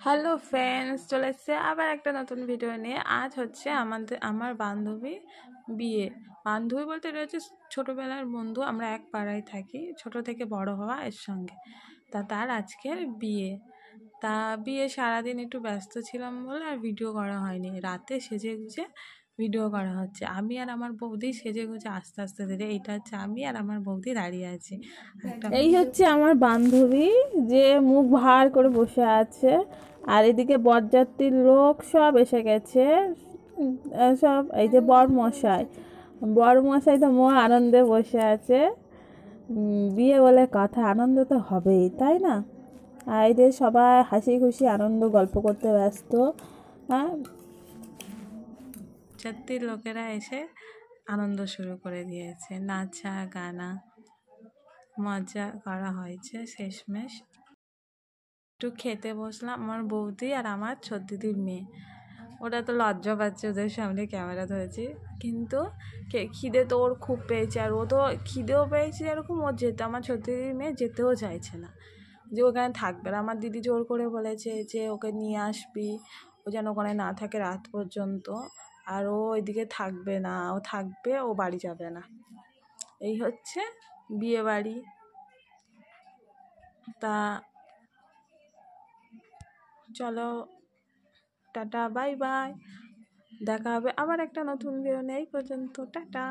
Hello friends, চলে এসছে আবার একটা নতুন ভিডিও নিয়ে। আজ হচ্ছে আমার বান্ধবী বিয়ে। বান্ধবী বলতে এটা হচ্ছে ছোটোবেলার বন্ধু, আমরা এক পাড়ায় থাকি, ছোট থেকে বড় হওয়া এর সঙ্গে। তার আজকের বিয়ে। বিয়ে সারাদিন একটু ব্যস্ত ছিলাম বলে আর ভিডিও করা হয়নি। রাতে সেজে গুজে ভিডিও করা হচ্ছে। আমি আর আমার বৌদি সেজে গুজে আস্তে আস্তে ধীরে, এইটা হচ্ছে আমি আর আমার বৌদি দাঁড়িয়ে আছি। এই হচ্ছে আমার বান্ধবী, যে মুখ ভার করে বসে আছে। আর এদিকে বরযাত্রীর লোক সব এসে গেছে। সব এই যে বরমশাই তো আনন্দে বসে আছে। বিয়ে বলে কথা, আনন্দ তো হবেই, তাই না? আর এই যে সবাই হাসি খুশি আনন্দ গল্প করতে ব্যস্ত। হ্যাঁ, যাত্রীর লোকেরা এসে আনন্দ শুরু করে দিয়েছে, নাচা গানা মজা করা হয়েছে। শেষমেশ একটু খেতে বসলাম, আমার বৌদি আর আমার ছোট দিদির মেয়ে। ওটা তো লজ্জা পাচ্ছে ওদের সামনে ক্যামেরা ধরেছি, কিন্তু খিদে তো ওর খুব পেয়েছে। আর ও তো খিদেও পেয়েছে এরকম, ও যেতে, আমার ছোট দিদির মেয়ে যেতেও চাইছে না, যে ওখানে থাকবে। আর আমার দিদি জোর করে বলেছে যে ওকে নিয়ে আসবি, ও যেন ওখানে না থাকে রাত পর্যন্ত। আর ও ওইদিকে থাকবে না, ও থাকবে, ও বাড়ি যাবে না। এই হচ্ছে বিয়ে বাড়ি। চলো, টাটা, বাই বাই। দেখা হবে আবার একটা নতুন ভিডিও নিয়ে। এই পর্যন্ত টাটা।